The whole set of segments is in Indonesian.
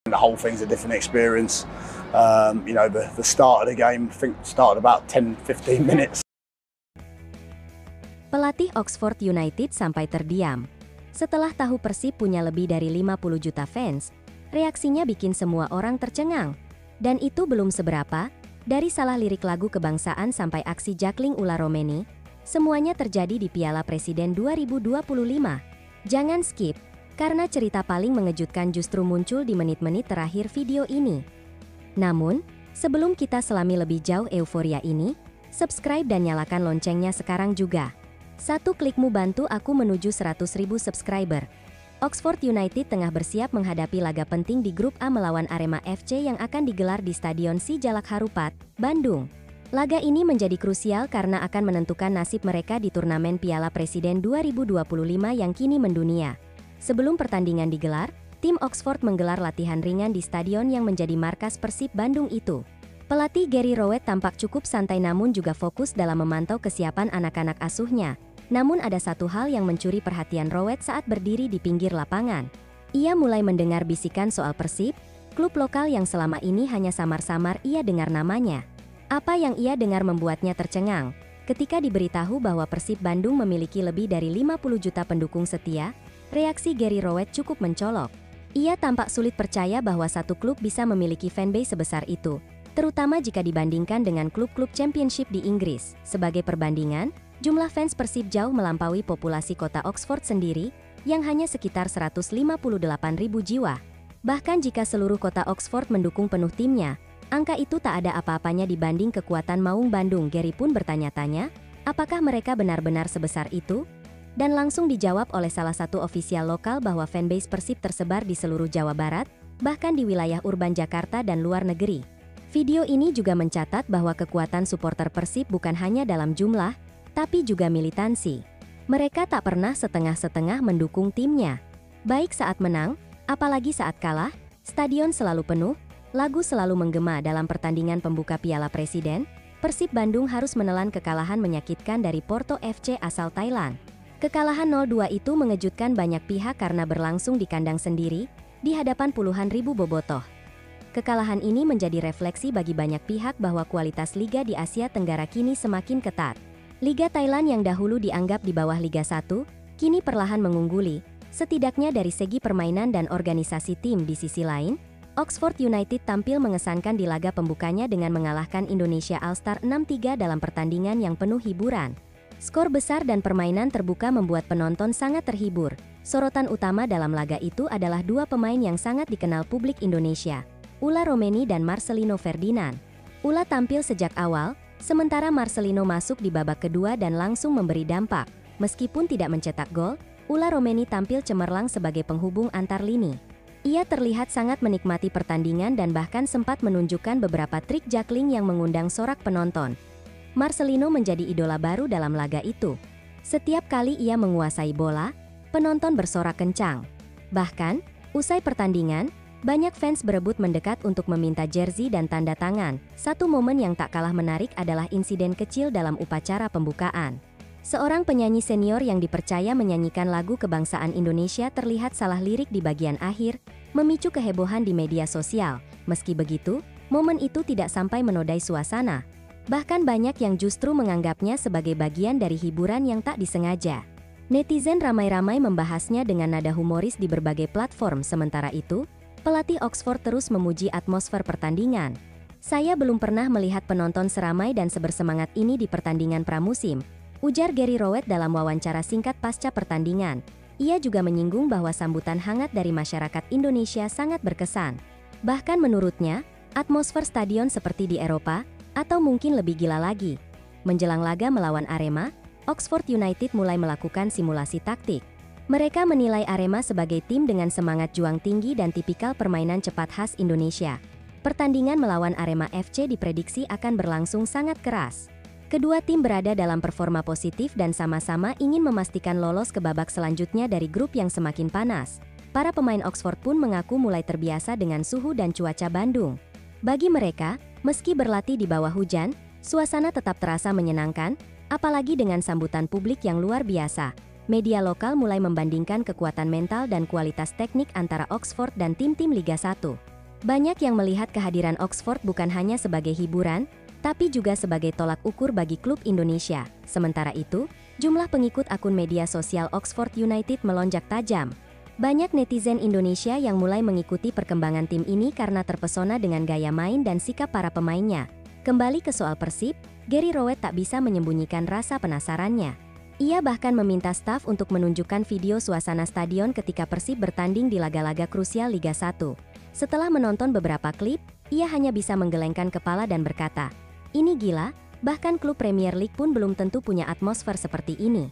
The whole thing's a different experience. The start of the game, I think started about 10-15 minutes. Pelatih Oxford United sampai terdiam. Setelah tahu Persib punya lebih dari 50 juta fans, reaksinya bikin semua orang tercengang. Dan itu belum seberapa, dari salah lirik lagu kebangsaan sampai aksi juggling ular Romeni, semuanya terjadi di Piala Presiden 2025. Jangan skip, karena cerita paling mengejutkan justru muncul di menit-menit terakhir video ini. Namun, sebelum kita selami lebih jauh euforia ini, subscribe dan nyalakan loncengnya sekarang juga. Satu klikmu bantu aku menuju 100.000 subscriber. Oxford United tengah bersiap menghadapi laga penting di grup A melawan Arema FC yang akan digelar di Stadion Sijalak Harupat, Bandung. Laga ini menjadi krusial karena akan menentukan nasib mereka di turnamen Piala Presiden 2025 yang kini mendunia. Sebelum pertandingan digelar, tim Oxford menggelar latihan ringan di stadion yang menjadi markas Persib Bandung itu. Pelatih Gary Rowett tampak cukup santai namun juga fokus dalam memantau kesiapan anak-anak asuhnya. Namun ada satu hal yang mencuri perhatian Rowett saat berdiri di pinggir lapangan. Ia mulai mendengar bisikan soal Persib, klub lokal yang selama ini hanya samar-samar ia dengar namanya. Apa yang ia dengar membuatnya tercengang. Ketika diberitahu bahwa Persib Bandung memiliki lebih dari 50 juta pendukung setia, reaksi Gary Rowett cukup mencolok. Ia tampak sulit percaya bahwa satu klub bisa memiliki fanbase sebesar itu, terutama jika dibandingkan dengan klub-klub championship di Inggris. Sebagai perbandingan, jumlah fans Persib jauh melampaui populasi kota Oxford sendiri, yang hanya sekitar 158.000 jiwa. Bahkan jika seluruh kota Oxford mendukung penuh timnya, angka itu tak ada apa-apanya dibanding kekuatan Maung Bandung. Gary pun bertanya-tanya, apakah mereka benar-benar sebesar itu? Dan langsung dijawab oleh salah satu ofisial lokal bahwa fanbase Persib tersebar di seluruh Jawa Barat, bahkan di wilayah urban Jakarta dan luar negeri. Video ini juga mencatat bahwa kekuatan supporter Persib bukan hanya dalam jumlah, tapi juga militansi. Mereka tak pernah setengah-setengah mendukung timnya. Baik saat menang, apalagi saat kalah, stadion selalu penuh, lagu selalu menggema. Dalam pertandingan pembuka Piala Presiden, Persib Bandung harus menelan kekalahan menyakitkan dari Porto FC asal Thailand. Kekalahan 0-2 itu mengejutkan banyak pihak karena berlangsung di kandang sendiri, di hadapan puluhan ribu bobotoh. Kekalahan ini menjadi refleksi bagi banyak pihak bahwa kualitas liga di Asia Tenggara kini semakin ketat. Liga Thailand yang dahulu dianggap di bawah Liga 1, kini perlahan mengungguli, setidaknya dari segi permainan dan organisasi tim. Di sisi lain, Oxford United tampil mengesankan di laga pembukanya dengan mengalahkan Indonesia All Star 6-3 dalam pertandingan yang penuh hiburan. Skor besar dan permainan terbuka membuat penonton sangat terhibur. Sorotan utama dalam laga itu adalah dua pemain yang sangat dikenal publik Indonesia, Ula Romeni dan Marcelino Ferdinand. Ula tampil sejak awal, sementara Marcelino masuk di babak kedua dan langsung memberi dampak. Meskipun tidak mencetak gol, Ula Romeni tampil cemerlang sebagai penghubung antar lini. Ia terlihat sangat menikmati pertandingan dan bahkan sempat menunjukkan beberapa trik juggling yang mengundang sorak penonton. Marcelino menjadi idola baru dalam laga itu. Setiap kali ia menguasai bola, penonton bersorak kencang. Bahkan, usai pertandingan, banyak fans berebut mendekat untuk meminta jersey dan tanda tangan. Satu momen yang tak kalah menarik adalah insiden kecil dalam upacara pembukaan. Seorang penyanyi senior yang dipercaya menyanyikan lagu kebangsaan Indonesia terlihat salah lirik di bagian akhir, memicu kehebohan di media sosial. Meski begitu, momen itu tidak sampai menodai suasana. Bahkan banyak yang justru menganggapnya sebagai bagian dari hiburan yang tak disengaja. Netizen ramai-ramai membahasnya dengan nada humoris di berbagai platform. Sementara itu, pelatih Oxford terus memuji atmosfer pertandingan. Saya belum pernah melihat penonton seramai dan sebersemangat ini di pertandingan pramusim, ujar Gary Rowett dalam wawancara singkat pasca pertandingan. Ia juga menyinggung bahwa sambutan hangat dari masyarakat Indonesia sangat berkesan. Bahkan menurutnya, atmosfer stadion seperti di Eropa, atau mungkin lebih gila lagi. Menjelang laga melawan Arema, Oxford United mulai melakukan simulasi taktik. Mereka menilai Arema sebagai tim dengan semangat juang tinggi dan tipikal permainan cepat khas Indonesia. Pertandingan melawan Arema FC diprediksi akan berlangsung sangat keras. Kedua tim berada dalam performa positif dan sama-sama ingin memastikan lolos ke babak selanjutnya dari grup yang semakin panas. Para pemain Oxford pun mengaku mulai terbiasa dengan suhu dan cuaca Bandung. Bagi mereka, meski berlatih di bawah hujan, suasana tetap terasa menyenangkan, apalagi dengan sambutan publik yang luar biasa. Media lokal mulai membandingkan kekuatan mental dan kualitas teknik antara Oxford dan tim-tim Liga 1. Banyak yang melihat kehadiran Oxford bukan hanya sebagai hiburan, tapi juga sebagai tolak ukur bagi klub Indonesia. Sementara itu, jumlah pengikut akun media sosial Oxford United melonjak tajam. Banyak netizen Indonesia yang mulai mengikuti perkembangan tim ini karena terpesona dengan gaya main dan sikap para pemainnya. Kembali ke soal Persib, Gary Rowett tak bisa menyembunyikan rasa penasarannya. Ia bahkan meminta staf untuk menunjukkan video suasana stadion ketika Persib bertanding di laga-laga krusial Liga 1. Setelah menonton beberapa klip, ia hanya bisa menggelengkan kepala dan berkata, "Ini gila, bahkan klub Premier League pun belum tentu punya atmosfer seperti ini."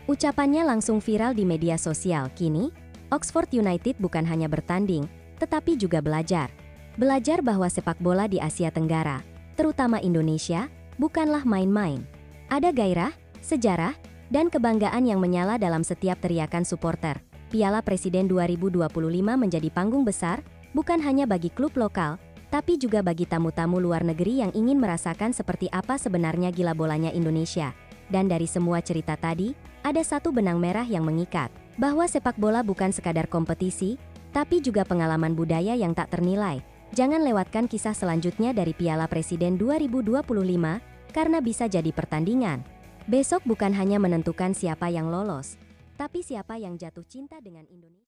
Ucapannya langsung viral di media sosial. Kini, Oxford United bukan hanya bertanding, tetapi juga belajar. Belajar bahwa sepak bola di Asia Tenggara, terutama Indonesia, bukanlah main-main. Ada gairah, sejarah, dan kebanggaan yang menyala dalam setiap teriakan supporter. Piala Presiden 2025 menjadi panggung besar, bukan hanya bagi klub lokal, tapi juga bagi tamu-tamu luar negeri yang ingin merasakan seperti apa sebenarnya gila bolanya Indonesia. Dan dari semua cerita tadi, ada satu benang merah yang mengikat, bahwa sepak bola bukan sekadar kompetisi, tapi juga pengalaman budaya yang tak ternilai. Jangan lewatkan kisah selanjutnya dari Piala Presiden 2025, karena bisa jadi pertandingan. Besok bukan hanya menentukan siapa yang lolos, tapi siapa yang jatuh cinta dengan Indonesia.